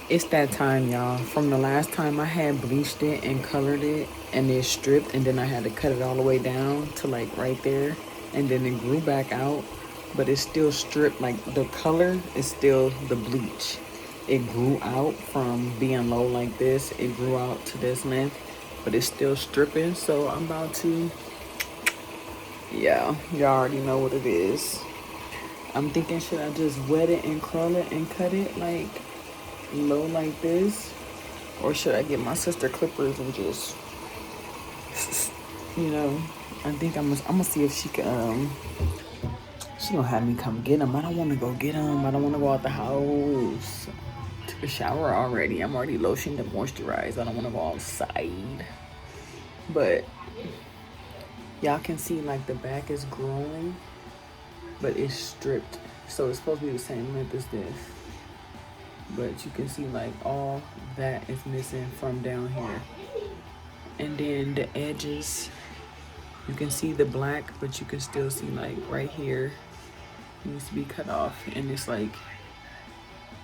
It's that time, y'all. From the last time I had bleached it and colored it and it stripped, and then I had to cut it all the way down to like right there, and then it grew back out, but it's still stripped. Like the color is still the bleach. It grew out from being low like this. It grew out to this length, but it's still stripping. So I'm about to, yeah, y'all already know what it is. I'm thinking, should I just wet it and curl it and cut it like low like this? Or should I get my sister clippers and just, you know, I think I'm gonna see if she can, she gonna have me come get them. I don't want to go get them. I don't want to go out the house. Took a shower already. I'm already lotioned and moisturized. I don't want to go outside. But y'all can see like the back is growing, but it's stripped. So it's supposed to be the same length as this. But you can see like all that is missing from down here. And then the edges, you can see the black, but you can still see like right here needs to be cut off. And it's like,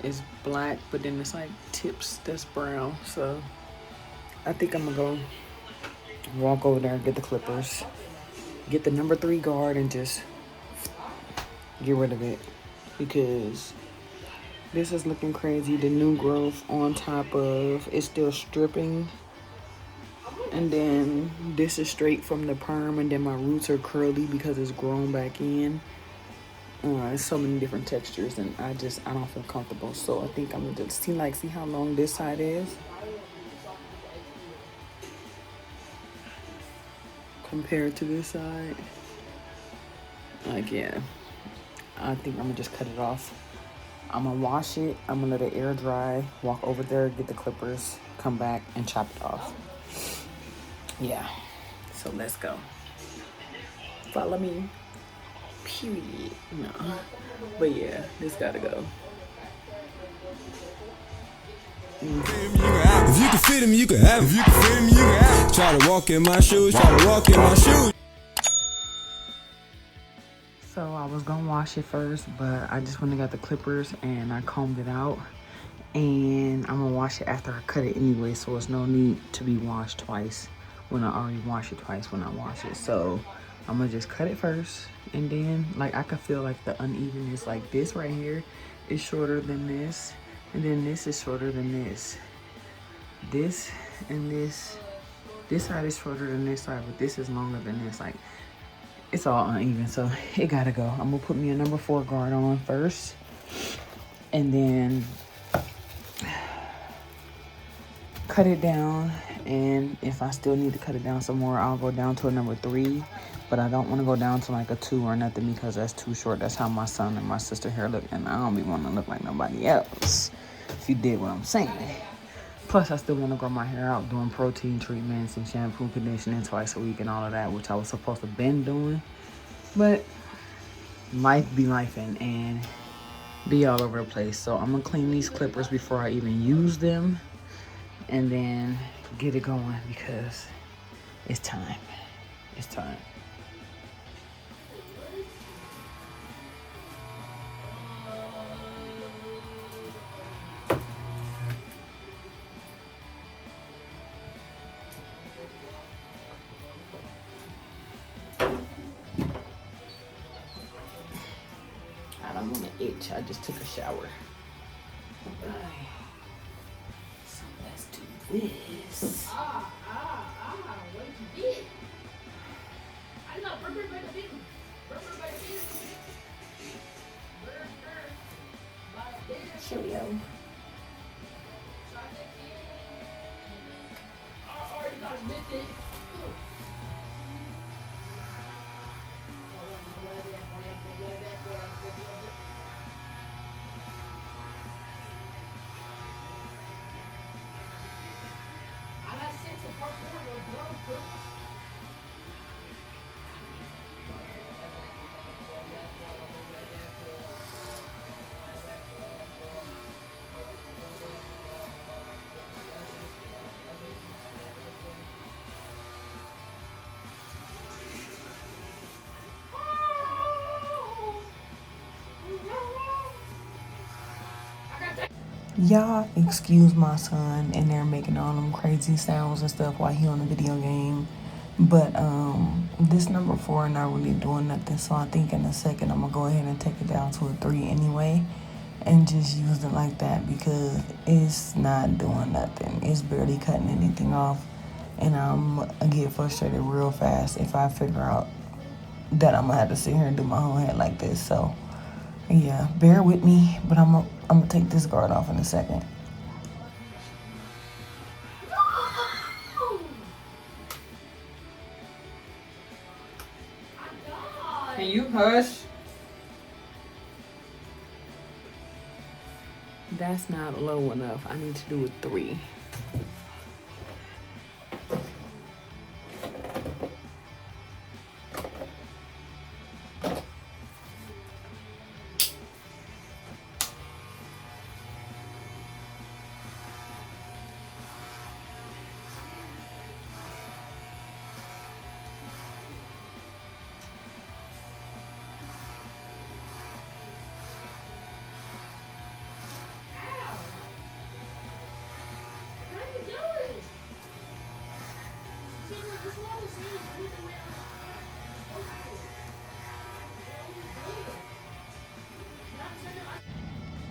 it's black, but then it's like tips that's brown. So I think I'm gonna go walk over there and get the clippers, get the number 3 guard, and just get rid of it, because this is looking crazy. The new growth on top of it's still stripping, and then this is straight from the perm, and then my roots are curly because it's grown back in. It's so many different textures, and I don't feel comfortable. So I think I'm gonna just see how long this side is compared to this side. Like, yeah, I think I'm gonna just cut it off. I'm gonna wash it, I'm gonna let it air dry, walk over there, get the clippers, come back and chop it off. Yeah, so let's go. Follow me. Period. No. But yeah, this gotta go. If you can fit him, you can have him. If you can fit him, you can have him. Try to walk in my shoes, try to walk in my shoes. So I was gonna wash it first, but I just went and got the clippers and I combed it out. And I'm gonna wash it after I cut it anyway, so it's no need to be washed twice when I already wash it twice when I wash it. So I'm gonna just cut it first, and then like I can feel like the unevenness, like this right here is shorter than this, and then this is shorter than this. This and this side is shorter than this side, but this is longer than this. Like, it's all uneven, so it gotta go. I'm gonna put me a number 4 guard on first, and then cut it down. And if I still need to cut it down some more, I'll go down to a number 3, but I don't want to go down to like a 2 or nothing, because that's too short. That's how my son and my sister hair look, and I don't be wanting to look like nobody else, if you did what I'm saying. Plus, I still want to grow my hair out, doing protein treatments and shampoo conditioning twice a week and all of that, which I was supposed to been doing. But life be lifing and be all over the place. So I'm going to clean these clippers before I even use them, and then get it going, because it's time. It's time. I don't want to itch. I just took a shower. Alright. So let's do this. What you did? I know, Cheerio. Y'all excuse my son and they're making all them crazy sounds and stuff while he on the video game. But this number 4 not really doing nothing, so I think in a second I'm gonna go ahead and take it down to a 3 anyway and just use it like that because it's not doing nothing. It's barely cutting anything off, and I'm gonna get frustrated real fast if I figure out that I'm gonna have to sit here and do my whole head like this. So yeah, bear with me, but I'm gonna take this guard off in a second. Can you hush? That's not low enough. I need to do a 3.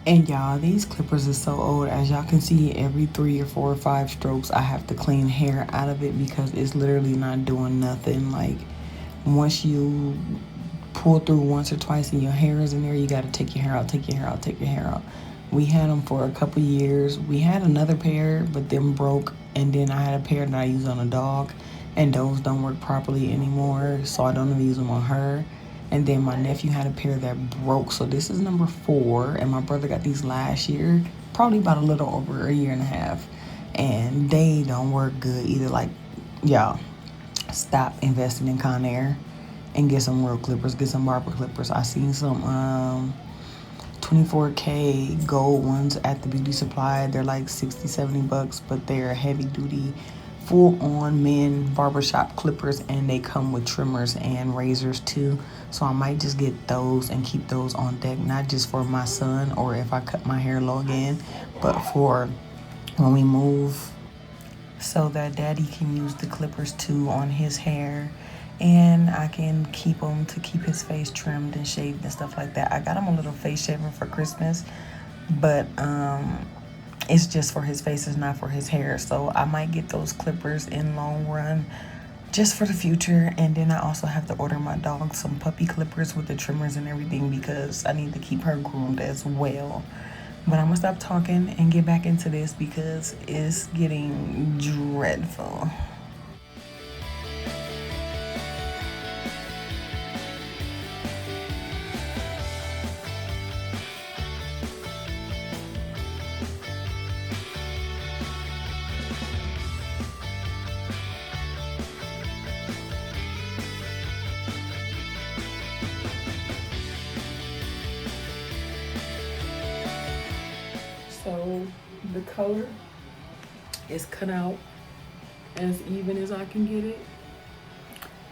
And y'all, these clippers are so old. As y'all can see, every 3 or 4 or 5 strokes, I have to clean hair out of it because it's literally not doing nothing. Like, once you pull through once or twice and your hair is in there, you got to take your hair out, take your hair out, take your hair out. We had them for a couple years. We had another pair, but them broke. And then I had a pair that I use on a dog, and those don't work properly anymore, so I don't even use them on her. And then my nephew had a pair that broke, so this is number 4. And my brother got these last year, probably about a little over a year and a half, and they don't work good either. Like, y'all, stop investing in Conair and get some real clippers. Get some barber clippers. I seen some 24K gold ones at the beauty supply. They're like 60, 70 bucks, but they're heavy duty, full on men barbershop clippers, and they come with trimmers and razors too. So I might just get those and keep those on deck, not just for my son or if I cut my hair low again, but for when we move, so that daddy can use the clippers too on his hair, and I can keep them to keep his face trimmed and shaved and stuff like that. I got him a little face shaver for Christmas, but it's just for his face, it's not for his hair. So I might get those clippers in long run just for the future. And then I also have to order my dog some puppy clippers with the trimmers and everything because I need to keep her groomed as well. But I'm gonna stop talking and get back into this because it's getting dreadful. So the color is cut out as even as I can get it.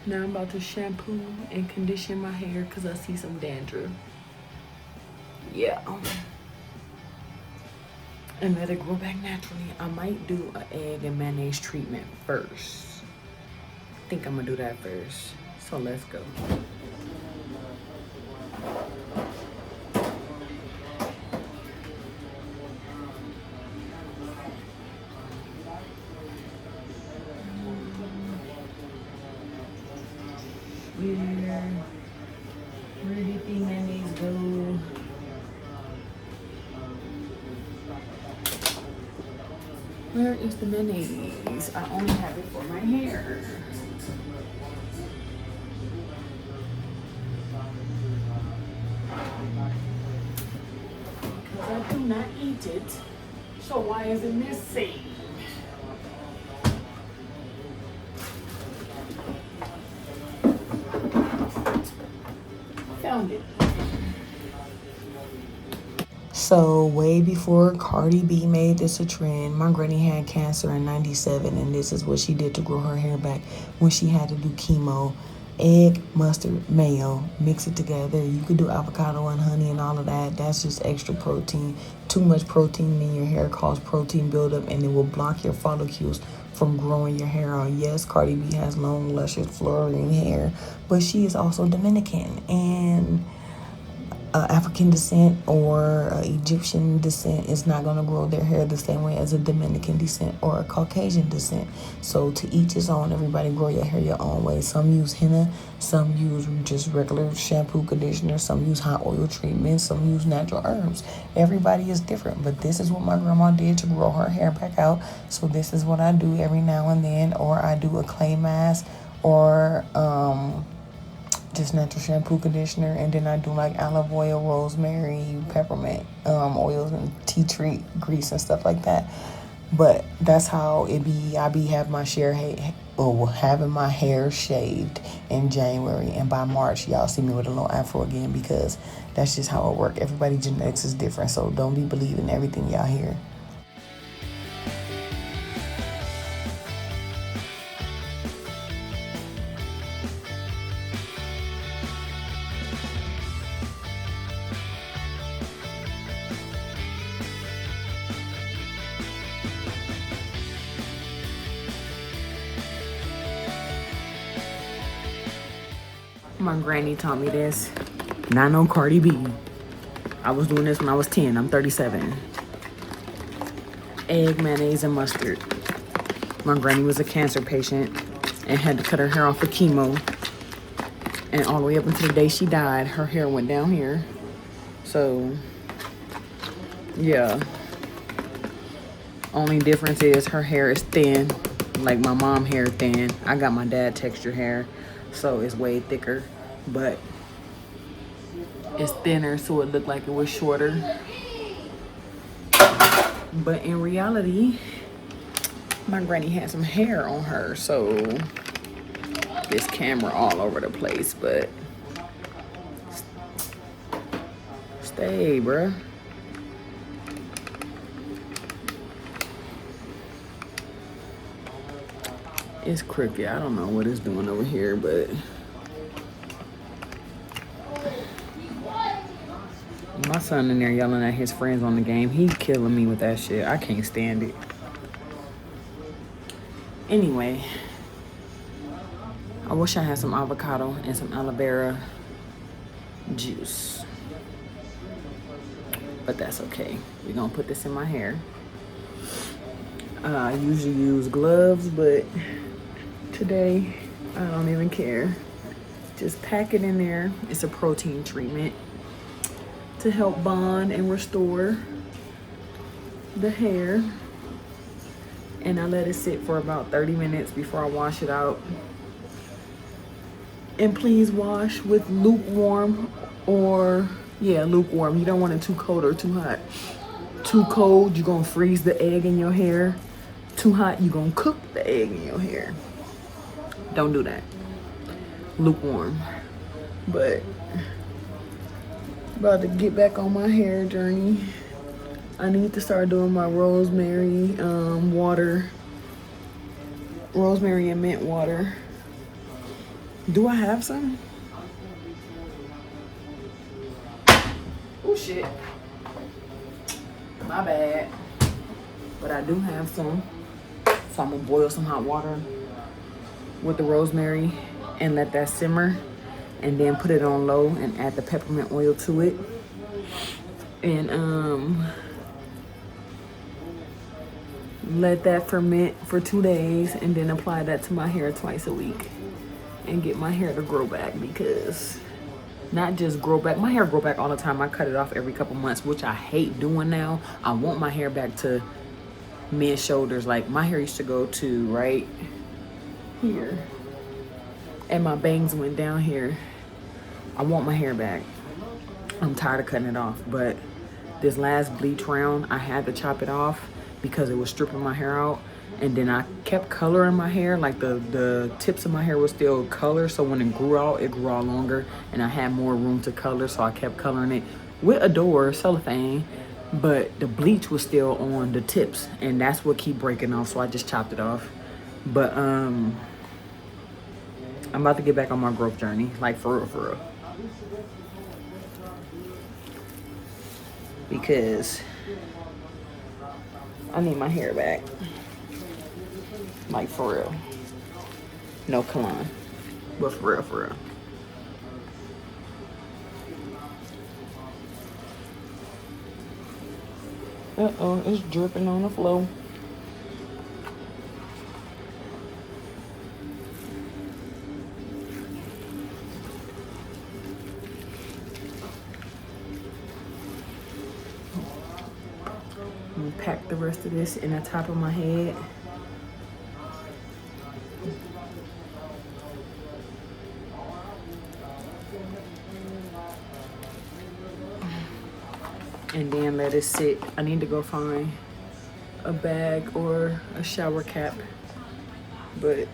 Now I'm about to shampoo and condition my hair because I see some dandruff. Yeah. And let it grow back naturally. I might do an egg and mayonnaise treatment first. I think I'm gonna do that first. So let's go. Where did the mayonnaise go? Where is the mayonnaise? I only have it for my hair. Because I do not eat it. So why is it missing? Found it. So way before Cardi B made this a trend, my granny had cancer in '97, and this is what she did to grow her hair back when she had to do chemo. egg, mustard, mayo, mix it together. You could do avocado and honey and all of that. That's just extra protein. Too much protein in your hair causes protein buildup, and it will block your follicles from growing your hair out. Yes, Cardi B has long, luscious, flowing hair, but she is also Dominican and African descent or Egyptian descent is not going to grow their hair the same way as a Dominican descent or a Caucasian descent. So to each his own. Everybody grow your hair your own way. Some use henna, some use just regular shampoo, conditioner, some use hot oil treatments, some use natural herbs. Everybody is different, but this is what my grandma did to grow her hair back out. So this is what I do every now and then, or I do a clay mask, or just natural shampoo, conditioner, and then I do like olive oil, rosemary, peppermint oils, and tea tree grease and stuff like that. But that's how it be. I be having my hair shaved in January, and by March y'all see me with a little afro again, because that's just how it work. Everybody's genetics is different, so don't be believing everything y'all hear. My granny taught me this. Not no Cardi B. I was doing this when I was 10. I'm 37. Egg, mayonnaise, and mustard. My granny was a cancer patient and had to cut her hair off for chemo. And all the way up until the day she died, her hair went down here. So, yeah. Only difference is her hair is thin. Like my mom hair thin. I got my dad texture hair, so it's way thicker, but it's thinner, so it looked like it was shorter. But in reality, my granny had some hair on her, so this camera all over the place, but stay, bruh. It's crooked. I don't know what it's doing over here, but my son in there yelling at his friends on the game. He killing me with that shit. I can't stand it. Anyway, I wish I had some avocado and some aloe vera juice, but that's okay. We're gonna put this in my hair. I usually use gloves, but today I don't even care. Just pack it in there. It's a protein treatment to help bond and restore the hair. And I let it sit for about 30 minutes before I wash it out. And please wash with lukewarm, or lukewarm. You don't want it too cold or too hot. Too cold, you're gonna freeze the egg in your hair. Too hot, you're gonna cook the egg in your hair. Don't do that. Lukewarm. But about to get back on my hair journey. I need to start doing my rosemary water. Rosemary and mint water. Do I have some? Oh shit. My bad. But I do have some. So I'm gonna boil some hot water with the rosemary and let that simmer, and then put it on low and add the peppermint oil to it. And let that ferment for 2 days, and then apply that to my hair twice a week and get my hair to grow back. Because not just grow back, my hair grow back all the time. I cut it off every couple months, which I hate doing now. I want my hair back to mid shoulders. Like my hair used to go to right here, and my bangs went down here. I want my hair back. I'm tired of cutting it off, but this last bleach round I had to chop it off because it was stripping my hair out. And then I kept coloring my hair, like the tips of my hair was still color, so when it grew out longer, and I had more room to color, so I kept coloring it with Adore cellophane, but the bleach was still on the tips, and that's what keep breaking off, so I just chopped it off. But I'm about to get back on my growth journey, like for real, for real. Because I need my hair back. Like for real. No cologne. But for real, for real. Uh-oh, it's dripping on the floor. I'm gonna pack the rest of this in the top of my head. And then let it sit. I need to go find a bag or a shower cap, but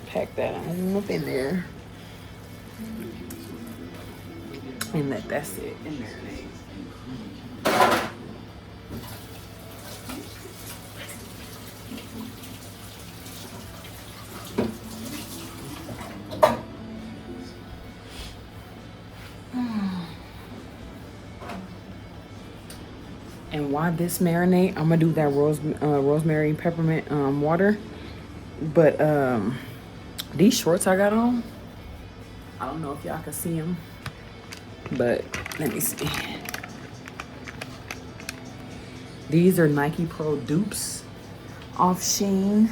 pack that on up in there and let that sit in marinate. And while this marinate, I'm gonna do that rosemary peppermint water. But these shorts I got on, I don't know if y'all can see them, but let me see. These are Nike Pro dupes off Shein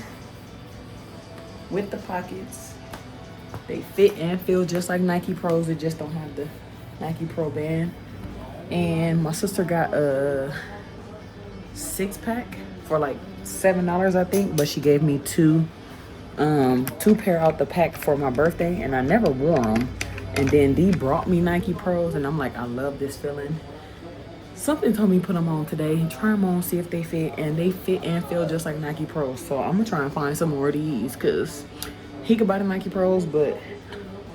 with the pockets. They fit and feel just like Nike Pros. They just don't have the Nike Pro band. And my sister got a 6-pack for like $7, I think, but she gave me two pair out the pack for my birthday, and I never wore them. And then Dee brought me Nike Pros, and I'm like, I love this feeling. Something told me put them on today, try them on, see if they fit, and they fit and feel just like Nike Pros. So I'm gonna try and find some more of these, because he could buy the Nike Pros, but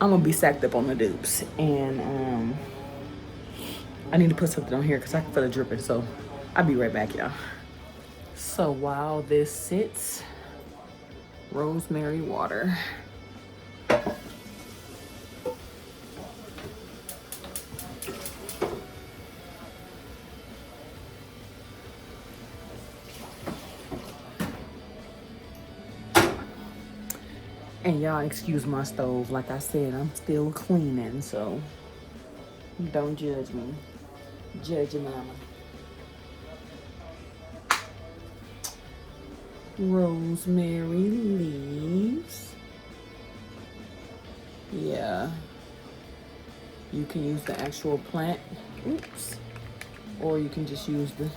I'm gonna be sacked up on the dupes. And I need to put something on here because I can feel it dripping. So I'll be right back, y'all. So while this sits, rosemary water. And y'all excuse my stove. Like I said, I'm still cleaning, so don't judge me. Judge your mama. Rosemary leaves. Yeah. You can use the actual plant. Oops. Or you can just use the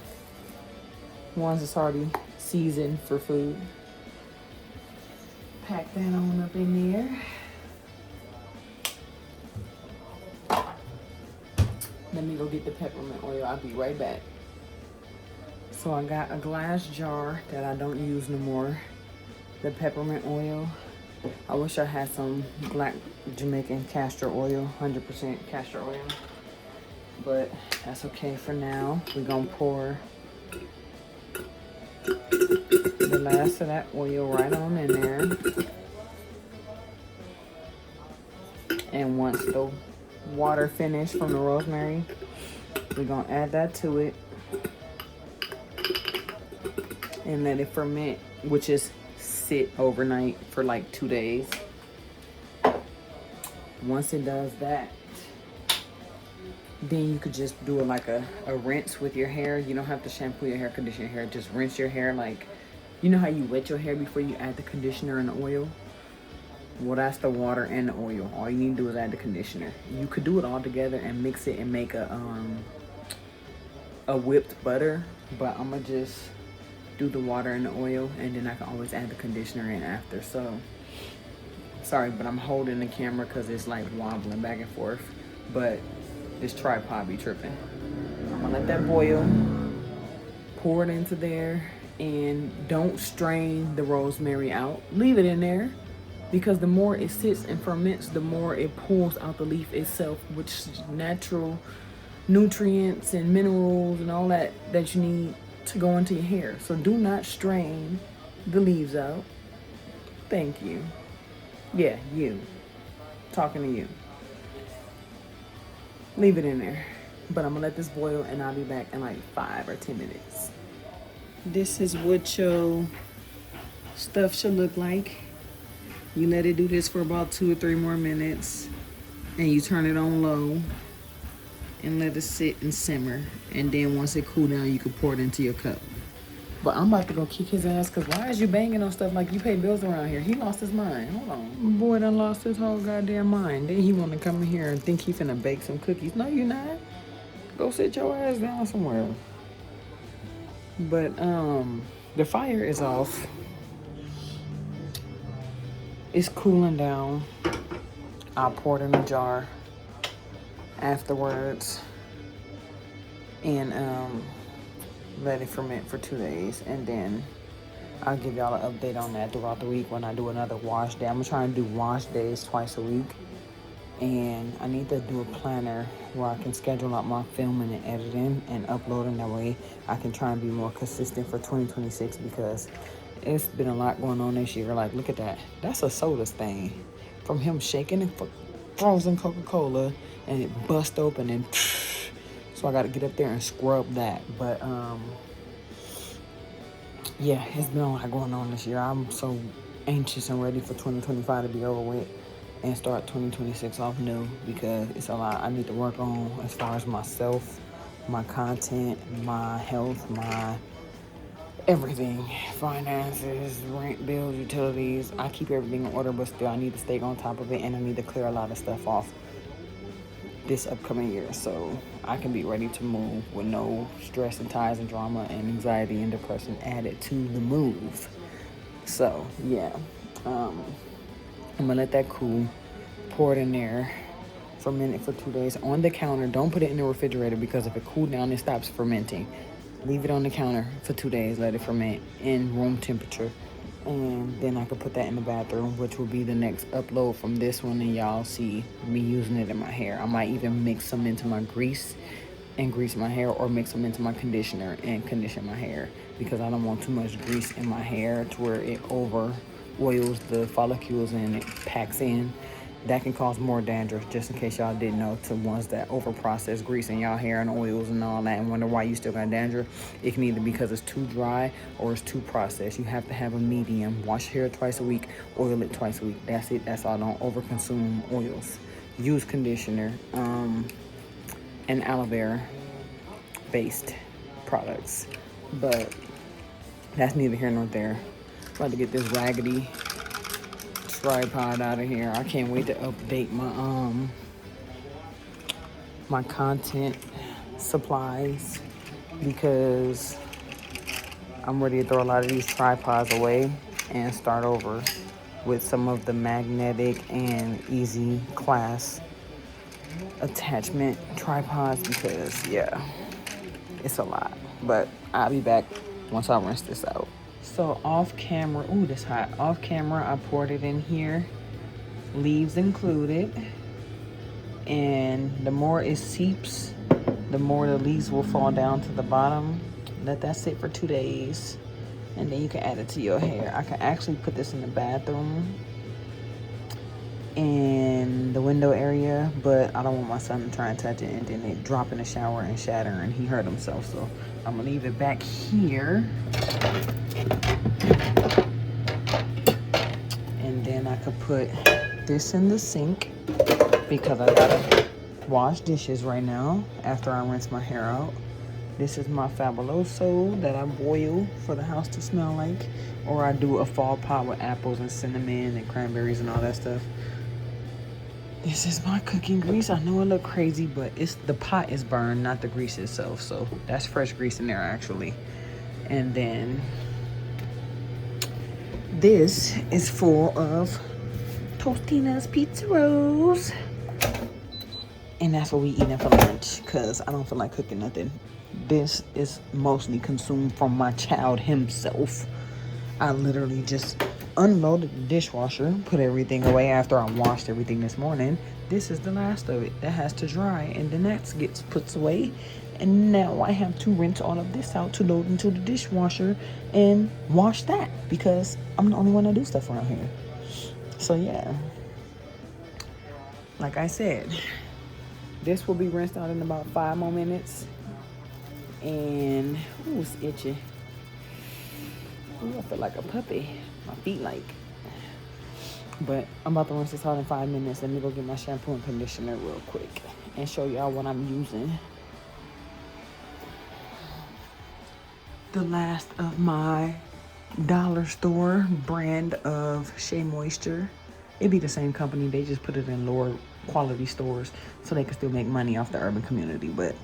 ones that's already seasoned for food. Pack that on up in there. Let me go get the peppermint oil. I'll be right back. So I got a glass jar that I don't use no more. The peppermint oil. I wish I had some black Jamaican castor oil, 100% castor oil. But that's okay for now. We're gonna pour the last of that oil right on in there. And once the water finished from the rosemary, we're gonna add that to it and let it ferment, which is sit overnight for like 2 days. Once it does that, then you could just do it like a rinse with your hair. You don't have to shampoo your hair, condition your hair. Just rinse your hair like, you know how you wet your hair before you add the conditioner and the oil? Well, that's the water and the oil. All you need to do is add the conditioner. You could do it all together and mix it and make a whipped butter, but I'm gonna just do the water and the oil, and then I can always add the conditioner in after. So sorry, but I'm holding the camera because it's like wobbling back and forth, but this tripod be tripping. I'm gonna let that boil, pour it into there, and don't strain the rosemary out. Leave it in there, because the more it sits and ferments, the more it pulls out the leaf itself, which is natural nutrients and minerals and all that you need to go into your hair. So do not strain the leaves out. Thank you. Yeah, you. Talking to you. Leave it in there. But I'm gonna let this boil and I'll be back in like 5 or 10 minutes. This is what your stuff should look like. You let it do this for about 2 or 3 more minutes and you turn it on low and let it sit and simmer. And then once it cool down, you can pour it into your cup. But I'm about to go kick his ass because why is you banging on stuff like you pay bills around here? He lost his mind. Hold on. Boy done lost his whole goddamn mind. Then he want to come in here and think he finna bake some cookies. No, you not. Go sit your ass down somewhere. But the fire is off. It's cooling down. I'll pour it in a jar afterwards and let it ferment for 2 days, and then I'll give y'all an update on that throughout the week when I do another wash day. I'm trying to do wash days twice a week, and I need to do a planner where I can schedule out my filming and editing and uploading. That way I can try and be more consistent for 2026 because it's been a lot going on this year. Like, look at that. That's a soda stain from him shaking and frozen Coca-Cola, and it bust open and so I got to get up there and scrub that. But yeah, it's been a lot going on this year. I'm so anxious and ready for 2025 to be over with and start 2026 off new because it's a lot I need to work on as far as myself, my content, my health, my everything, finances, rent, bills, utilities. I keep everything in order, but still I need to stay on top of it, and I need to clear a lot of stuff off this upcoming year so I can be ready to move with no stress and ties and drama and anxiety and depression added to the move. So yeah, I'm gonna let that cool, pour it in there, ferment it for 2 days on the counter. Don't put it in the refrigerator because if it cool down, it stops fermenting. Leave it on the counter for 2 days, let it ferment in room temperature. And then I could put that in the bathroom, which will be the next upload from this one, and y'all see me using it in my hair. I might even mix some into my grease and grease my hair, or mix them into my conditioner and condition my hair because I don't want too much grease in my hair to where it over oils the follicles and it packs in. That can cause more dandruff, just in case y'all didn't know, to ones that over-process grease in y'all hair and oils and all that and wonder why you still got dandruff. It can either be because it's too dry or it's too processed. You have to have a medium. Wash your hair twice a week, oil it twice a week. That's it. That's all. Don't over-consume oils. Use conditioner and aloe vera-based products. But that's neither here nor there. I'm about to get this raggedy tripod out of here. I can't wait to update my my content supplies because I'm ready to throw a lot of these tripods away and start over with some of the magnetic and easy class attachment tripods because yeah, it's a lot. But I'll be back once I rinse this out. So off camera, ooh, this hot. Off camera, I poured it in here, leaves included. And the more it seeps, the more the leaves will fall down to the bottom. Let that sit for 2 days, and then you can add it to your hair. I can actually put this in the bathroom in the window area, but I don't want my son to try and touch it and then it drop in the shower and shatter and he hurt himself. So I'm gonna leave it back here. And then I could put this in the sink because I gotta wash dishes right now after I rinse my hair out. This is my fabuloso that I boil for the house to smell like, or I do a fall pot with apples and cinnamon and cranberries and all that stuff. This is my cooking grease. I know it look crazy, but it's the pot is burned, not the grease itself. So that's fresh grease in there actually. And then this is full of Tostina's pizza rolls. And that's what we eating for lunch because I don't feel like cooking nothing. This is mostly consumed from my child himself. I literally just unloaded the dishwasher, put everything away after I washed everything this morning. this is the last of it that has to dry, and then that gets put away. And now I have to rinse all of this out to load into the dishwasher and wash that, because I'm the only one that do stuff around here. So yeah, like I said, this will be rinsed out in about 5 more minutes. And ooh, it's itchy. Ooh, I feel like a puppy. My feet like. But I'm about to rinse this out in 5 minutes. Let me go get my shampoo and conditioner real quick and show y'all what I'm using. The last of my dollar store brand of Shea Moisture. It'd be the same company. They just put it in lower quality stores so they can still make money off the urban community. But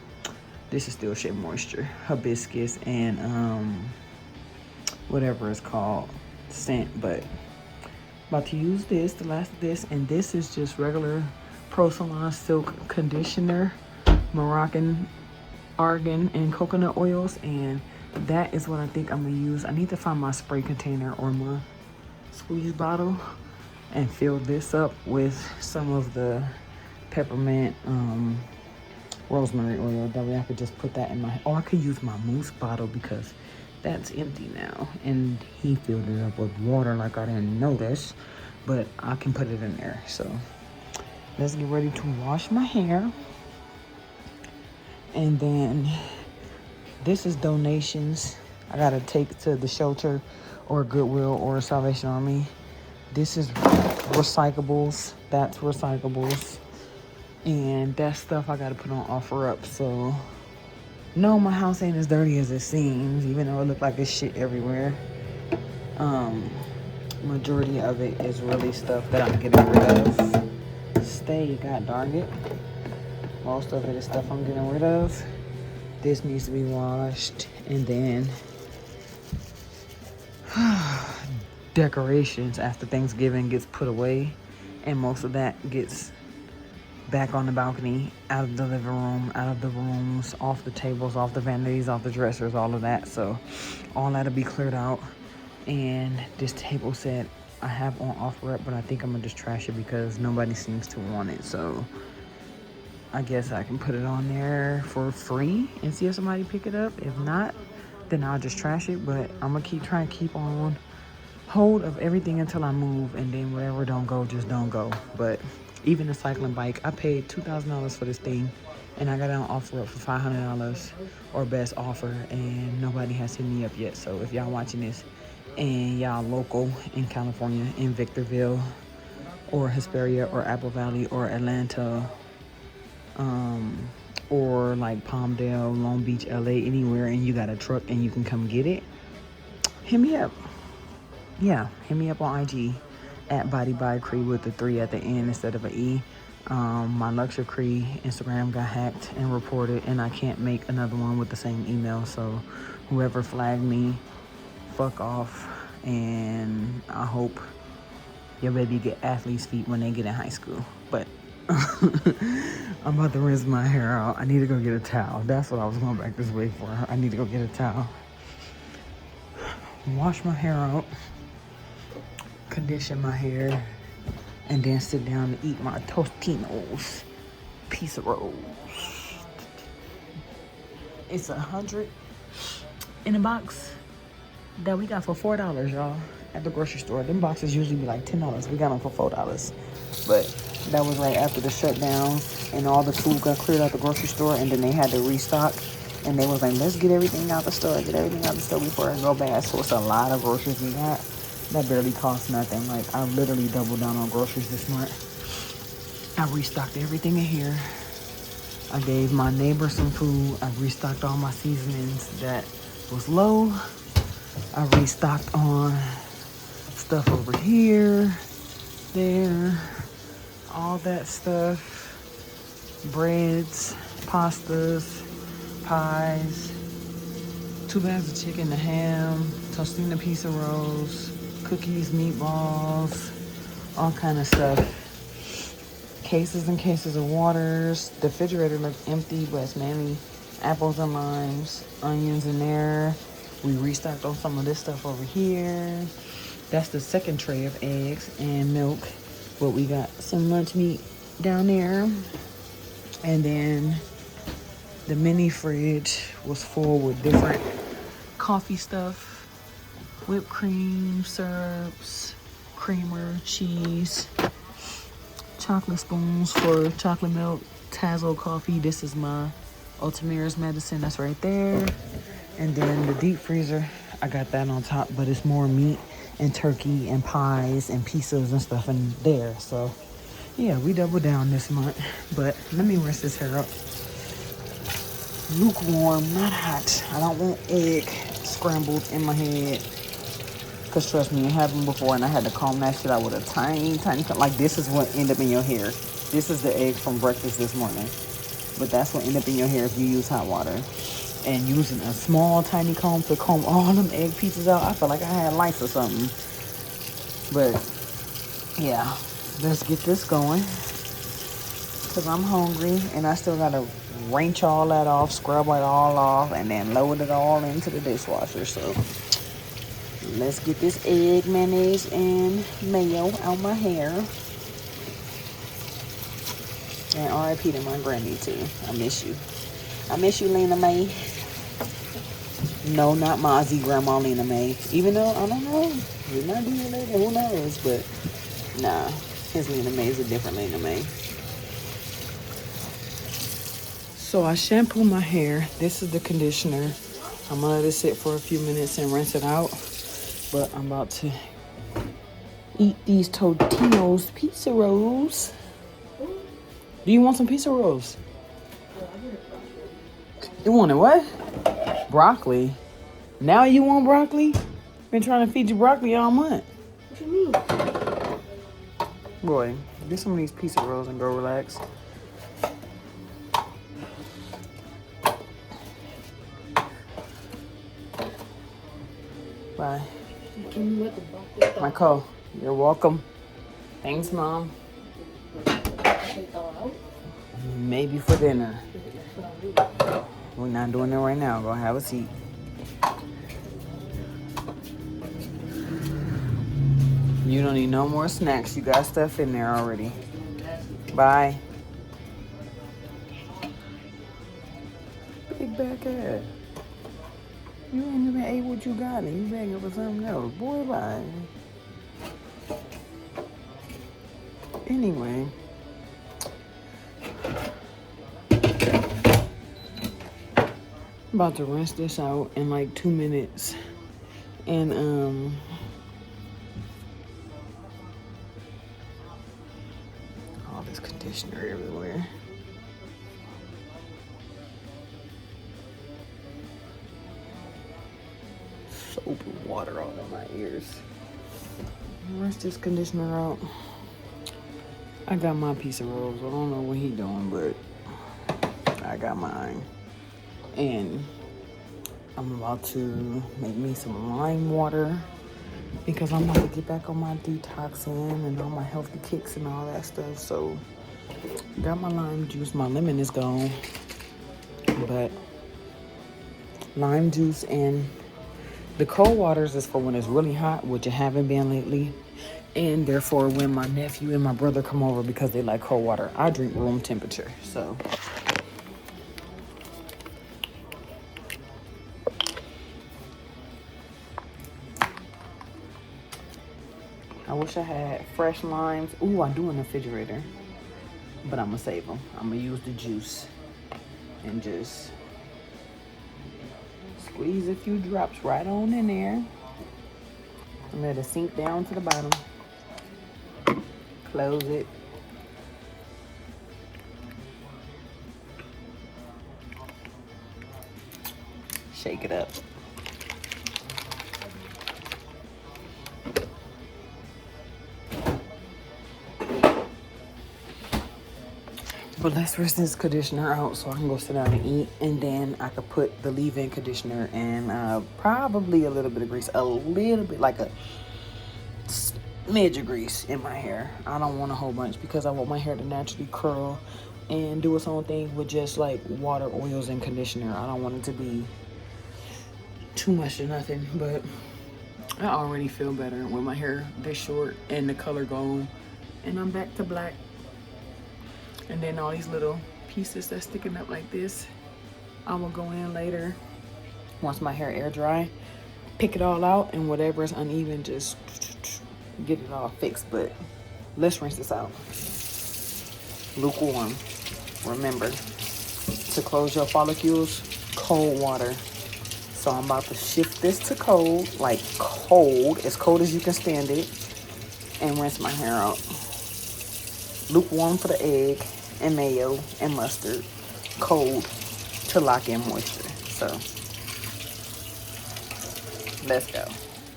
this is still Shea Moisture. Hibiscus and whatever it's called. Scent. But about to use this, the last of this. And this is just regular Pro Salon Silk Conditioner. Moroccan argan and coconut oils. And that is what I think I'm gonna use. I need to find my spray container or my squeeze bottle and fill this up with some of the peppermint rosemary oil. That way I could just put that in my, or I could use my mousse bottle because that's empty now. And he filled it up with water like I didn't notice, but I can put it in there. So let's get ready to wash my hair. And then this is donations I gotta take to the shelter or Goodwill or Salvation Army. This is recyclables. That's recyclables. And that stuff I gotta put on OfferUp. So no, my house ain't as dirty as it seems, even though it look like there's shit everywhere. Majority of it is really stuff that I'm getting rid of. Stay, god darn it. Most of it is stuff I'm getting rid of. This needs to be washed. And then decorations after Thanksgiving gets put away. And most of that gets back on the balcony, out of the living room, out of the rooms, off the tables, off the vanities, off the dressers, all of that. So all that'll be cleared out. And this table set I have on OfferUp, but I think I'm gonna just trash it because nobody seems to want it. So I guess I can put it on there for free and see if somebody pick it up. If not, then I'll just trash it. But I'm gonna try and keep on hold of everything until I move, and then whatever don't go, just don't go. But even the cycling bike, I paid $2,000 for this thing, and I got it on OfferUp for $500 or best offer, and nobody has hit me up yet. So if y'all watching this and y'all local in California, in Victorville or Hesperia or Apple Valley or Atlanta, or like Palmdale, Long Beach, LA, anywhere, and you got a truck and you can come get it, hit me up. Yeah, hit me up on IG at Body by Cree with the 3 at the end instead of an E. My Luxury Cree Instagram got hacked and reported, and I can't make another one with the same email. So whoever flagged me, fuck off. And I hope your baby get athlete's feet when they get in high school. But I'm about to rinse my hair out. I need to go get a towel. That's what I was going back this way for. I need to go get a towel. Wash my hair out. Condition my hair. And then sit down and eat my Tostinos. Piece of rolls. It's 100 in a box that we got for $4, y'all, at the grocery store. Them boxes usually be like $10. We got them for $4. But that was right after the shutdown, and all the food got cleared out the grocery store, and then they had to restock. And they was like, let's get everything out the store, before it go bad. So it's a lot of groceries we got that barely cost nothing. Like, I literally doubled down on groceries this month. I restocked everything in here. I gave my neighbor some food. I restocked all my seasonings that was low. I restocked on stuff over here, there, all that stuff. Breads, pastas, pies, 2 bags of chicken, the ham, Tostino pizza rolls, cookies, meatballs, all kind of stuff. Cases and cases of waters. The refrigerator looked empty, but it's mainly apples and limes, onions in there. We restocked on some of this stuff over here. That's the second tray of eggs and milk. But we got some lunch meat down there. And then the mini fridge was full with different coffee stuff, whipped cream, syrups, creamer, cheese, chocolate spoons for chocolate milk, Tazo coffee. This is my Ultimaris medicine. That's right there. And then the deep freezer, I got that on top, but it's more meat and turkey and pies and pizzas and stuff in there. So yeah, we doubled down this month. But let me rinse this hair up. Lukewarm, not hot. I don't want egg scrambled in my head. Because trust me, it happened before and I had to comb that shit out with a tiny, like this is what ended up in your hair. This is the egg from breakfast this morning. But that's what ended up in your hair if you use hot water. And using a small, tiny comb to comb all them egg pieces out, I felt like I had lice or something. But yeah, let's get this going. Because I'm hungry and I still got to wrench all that off, scrub it all off, and then load it all into the dishwasher. So let's get this egg, mayonnaise, and mayo out my hair. And R.I.P. to my granny too. I miss you. I miss you, Lena May. No, not Mozzie, Grandma Lena May. Even though, I don't know. We might be related, who knows? But nah, his Lena May is a different Lena May. So I shampoo my hair. This is the conditioner. I'm gonna let it sit for a few minutes and rinse it out. But I'm about to eat these Totino's pizza rolls. Do you want some pizza rolls? You wanted what? Broccoli. Now you want broccoli? Been trying to feed you broccoli all month. What you mean? Boy, get some of these pizza rolls and go relax. Bye. Can you let the broccoli Michael, you're welcome. Thanks, Mom. thaw out? Maybe for dinner. That's what I'll do. We're not doing it right now. Go have a seat. You don't need no more snacks. You got stuff in there already. Bye. Big back ass. You ain't even ate what you got and you begging for something else. Boy, bye. Anyway. I'm about to rinse this out in like 2 minutes. And all this conditioner everywhere. Soap and water all in my ears. Rinse this conditioner out. I got my piece of rose. I don't know what he doing, but I got mine. And I'm about to make me some lime water because I'm about to get back on my detoxing and all my healthy kicks and all that stuff. So got my lime juice. My lemon is gone, but lime juice and the cold waters is for when it's really hot, which it haven't been lately. And therefore when my nephew and my brother come over because they like cold water, I drink room temperature. So I wish I had fresh limes. Ooh, I do in the refrigerator. But I'm going to save them. I'm going to use the juice and just squeeze a few drops right on in there. And let it sink down to the bottom. Close it. Shake it up. But let's rinse this conditioner out so I can go sit down and eat. And then I could put the leave-in conditioner and probably a little bit of grease. A little bit, like a smidge of grease in my hair. I don't want a whole bunch because I want my hair to naturally curl and do its own thing with just like water, oils, and conditioner. I don't want it to be too much or nothing. But I already feel better with my hair this short and the color gone. And I'm back to black. And then all these little pieces that's sticking up like this, I'm gonna go in later once my hair air dry, pick it all out, and whatever is uneven, just get it all fixed. But let's rinse this out. Lukewarm. Remember to close your follicles, cold water. So I'm about to shift this to cold, like cold, as cold as you can stand it, and rinse my hair out. Lukewarm for the egg and mayo and mustard, cold to lock in moisture. So let's go.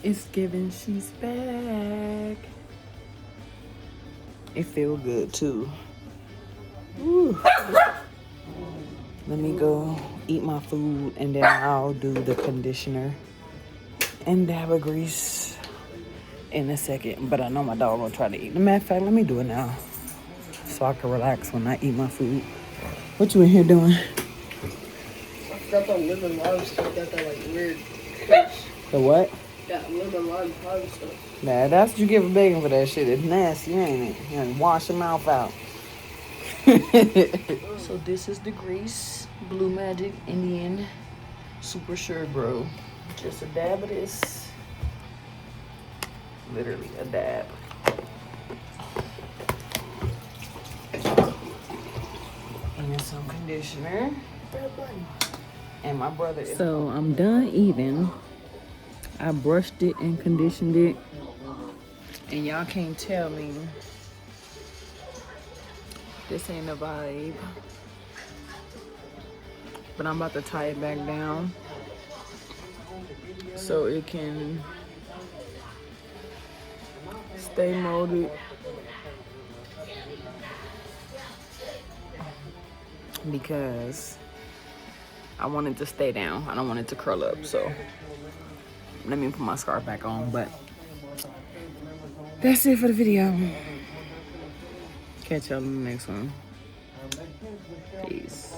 It's giving she's back. It feel good too. Woo. Let me go eat my food and then I'll do the conditioner and dab of grease in a second. But I know my dog gonna try to eat. Matter of fact, let me do it now so I can relax when I eat my food. What you in here doing? I got that lemon lime stuff. Got that like weird taste. The what? That lemon lime pie stuff. Nah, that's what you give a bacon for that shit. It's nasty, ain't it? You gotta wash your mouth out. So this is the grease, Blue Magic Indian Super Sure Grow. Just a dab of this. Literally a dab. And some conditioner. And my brother is... So I'm done eating. I brushed it and conditioned it. And y'all can't tell me this ain't a vibe. But I'm about to tie it back down so it can stay molded. Because I want it to stay down. I don't want it to curl up. So let me put my scarf back on. But that's it for the video. Catch y'all in the next one. Peace.